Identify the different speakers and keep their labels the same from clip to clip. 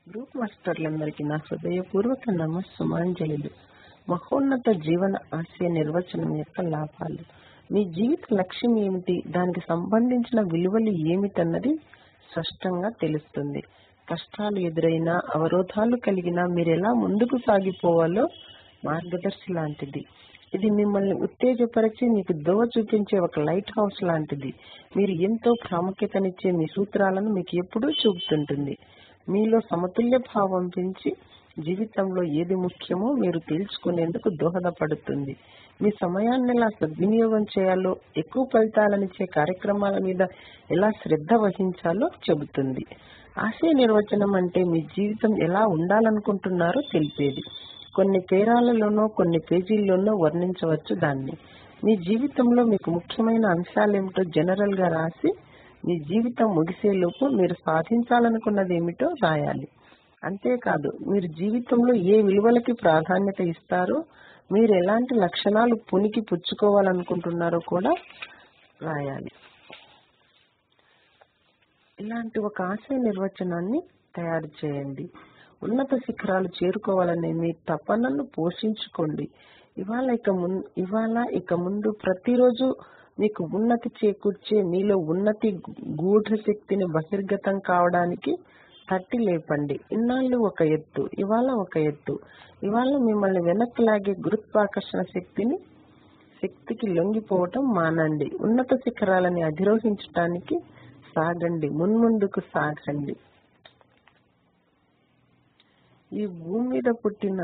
Speaker 1: Group మాస్టర్లందరికీ నా హృదయపూర్వక నమస్సుమాంజలులు. మహోన్నత జీవన ఆశయ నిర్వచనం యొక్క లాభాలు. మీ జీవిత లక్ష్యం ఏమిటి, దానికి సంబంధించిన విలువలు ఏమిటన్నది స్పష్టంగా తెలుస్తుంది. కష్టాలు ఎదురైనా, అవరోధాలు కలిగినా మీరెలా ముందుకు సాగిపోవాలో మార్గదర్శి లాంటిది. ఇది మిమ్మల్ని ఉత్తేజపరిచి మీకు దోవ చూపించే ఒక లైట్ హౌస్ లాంటిది. మీరు ఎంతో ప్రాముఖ్యతనిచ్చే మీ సూత్రాలను మీకు ఎప్పుడూ చూపుతుంటుంది. మీలో సమతుల్య భావం పెంచి జీవితంలో ఏది ముఖ్యమో మీరు తెలుసుకునేందుకు దోహదపడుతుంది. మీ సమయాన్ని ఎలా సద్వినియోగం చేయాలో, ఎక్కువ ఫలితాలనిచ్చే కార్యక్రమాల మీద ఎలా శ్రద్ధ వహించాలో చెబుతుంది. ఆశయ నిర్వచనం అంటే మీ జీవితం ఎలా ఉండాలనుకుంటున్నారో తెలిపేది. కొన్ని పేరాలలోనో కొన్ని పేజీల్లోనో వర్ణించవచ్చు దాన్ని. మీ జీవితంలో మీకు ముఖ్యమైన అంశాలేమిటో జనరల్ గా రాసి, మీ జీవితం ముగిసేలోపు మీరు సాధించాలనుకున్నది ఏమిటో రాయాలి. అంతేకాదు, మీరు జీవితంలో ఏ విలువలకి ప్రాధాన్యత ఇస్తారో, మీరు ఎలాంటి లక్షణాలు పునికి పుచ్చుకోవాలనుకుంటున్నారో కూడా రాయాలి. ఇలాంటి ఒక ఆశయ నిర్వచనాన్ని తయారు చేయండి. ఉన్నత శిఖరాలు చేరుకోవాలనే మీ తపనను పోషించుకోండి. ఇవాళ ఇక ముందు ప్రతిరోజు మీకు ఉన్నతి చేకూర్చే మీలో ఉన్నతి గూఢ శక్తిని బహిర్గతం కావడానికి తట్టి లేపండి. ఇన్నాళ్ళు ఒక ఎత్తు, ఇవాళ ఒక ఎత్తు. ఇవాళ మిమ్మల్ని వెనక్కి లాగే గురుత్వాకర్షణ శక్తికి లొంగిపోవటం మానండి. ఉన్నత శిఖరాలని అధిరోహించటానికి సాగండి, మున్ముందుకు సాగండి. ఈ భూమి మీద పుట్టిన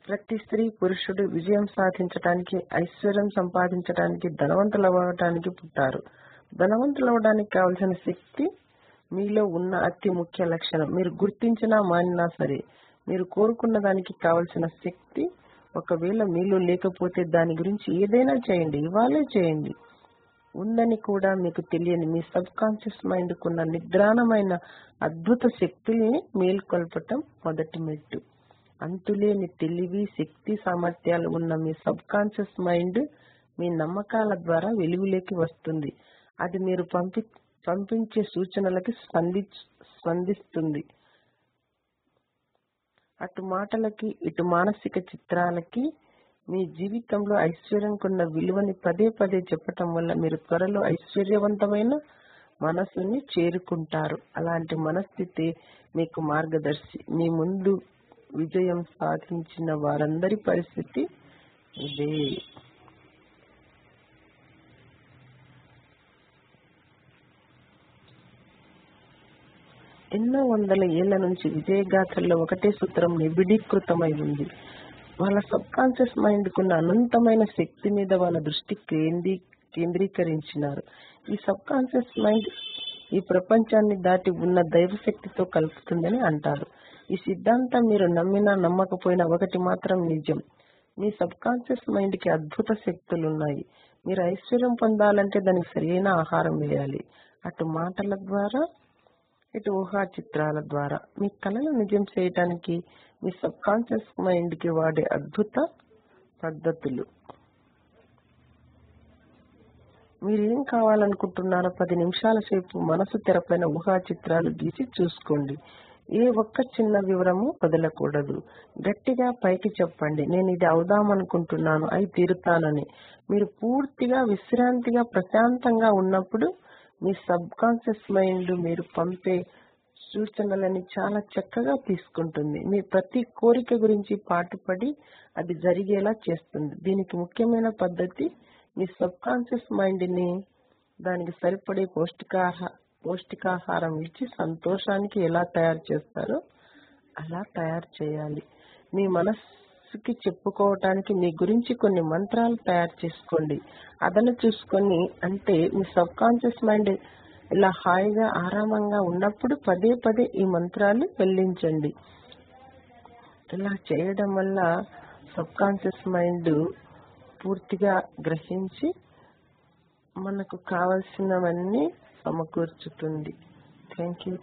Speaker 1: ప్రతి స్త్రీ పురుషుడు విజయం సాధించటానికి, ఐశ్వర్యం సంపాదించడానికి, ధనవంతులవ్వటానికి పుట్టారు. ధనవంతులవ్వడానికి కావలసిన శక్తి మీలో ఉన్న అతి ముఖ్య లక్షణం. మీరు గుర్తించినా మానినా సరే, మీరు కోరుకున్న దానికి కావలసిన శక్తి ఒకవేళ మీలో లేకపోతే దాని గురించి ఏదైనా చేయండి, ఇవాళే చేయండి. ఉందని కూడా మీకు తెలియని మీ సబ్ కాన్షియస్ మైండ్ కున్న నిద్రాణమైన అద్భుత శక్తుల్ని మేల్కొల్పటం మొదటి మెట్టు. అంతులేని తెలివి, శక్తి, సామర్థ్యాలు ఉన్న మీ సబ్ కాన్షియస్ మైండ్ మీ నమ్మకాల ద్వారా వెలుగులోకి వస్తుంది. అది మీరు పంపించే సూచనలకి స్పందిస్తుంది. అటు మాటలకి, ఇటు మానసిక చిత్రాలకి. మీ జీవితంలో ఐశ్వర్యంకున్న విలువని పదే పదే చెప్పటం వల్ల మీరు త్వరలో ఐశ్వర్యవంతమైన మనసుని చేరుకుంటారు. అలాంటి మనస్థితి మీకు మార్గదర్శి. మీ ముందు విజయం సాధించిన వారందరి పరిస్థితి ఇదే. ఎన్నో వందల ఏళ్ల నుంచి విజయగాథల్లో ఒకటే సూత్రం నిబిడీకృతమై ఉంది. వాళ్ళ సబ్ కాన్షియస్ మైండ్ కున్న అనంతమైన శక్తి మీద వాళ్ళ దృష్టి కేంద్రీకరించినారు. ఈ సబ్ కాన్షియస్ మైండ్ ఈ ప్రపంచాన్ని దాటి ఉన్న దైవశక్తితో కలుపుతుందని అంటారు. ఈ సిద్ధాంతం మీరు నమ్మినా నమ్మకపోయినా ఒకటి మాత్రం నిజం. మీ సబ్ కాన్షియస్ మైండ్ కి అద్భుత శక్తులున్నాయి. మీరు ఐశ్వర్యం పొందాలంటే దానికి సరైన ఆహారం వేయాలి. అటు మాటల ద్వారా, ఇటు ఊహా చిత్రాల ద్వారా. మీ కళలు నిజం చేయటానికి మీ సబ్ కాన్షియస్ మైండ్ కి వాడే అద్భుత పద్ధతులు. మీరేం కావాలనుకుంటున్నారో 10 నిమిషాల సేపు మనసు తెరపైన ఊహా చిత్రాలు గీసి చూసుకోండి. ఏ ఒక్క చిన్న వివరము వదలకూడదు. గట్టిగా పైకి చెప్పండి, నేను ఇది అవుదామనుకుంటున్నాను, అయి తీరుతానని. మీరు పూర్తిగా విశ్రాంతిగా, ప్రశాంతంగా ఉన్నప్పుడు మీ సబ్ కాన్షియస్ మైండ్ మీరు పంపే సూచనలని చాలా చక్కగా తీసుకుంటుంది. మీ ప్రతి కోరిక గురించి పాటుపడి అది జరిగేలా చేస్తుంది. దీనికి ముఖ్యమైన పద్ధతి, మీ సబ్ కాన్షియస్ మైండ్ ని దానికి సరిపడే పౌష్టికాహారం ఇచ్చి సంతోషానికి ఎలా తయారు చేస్తారో అలా తయారు చేయాలి. మీ మనస్సుకి చెప్పుకోవటానికి మీ గురించి కొన్ని మంత్రాలు తయారు చేసుకోండి. అదను చూసుకొని, అంటే మీ సబ్ కాన్షియస్ మైండ్ ఇలా హాయిగా ఆరామంగా ఉన్నప్పుడు పదే పదే ఈ మంత్రాలు వెల్లించండి. ఇలా చేయడం వల్ల సబ్ కాన్షియస్ మైండ్ పూర్తిగా గ్రహించి మనకు కావలసినవన్నీ సమకూర్చుతుంది. Thank you.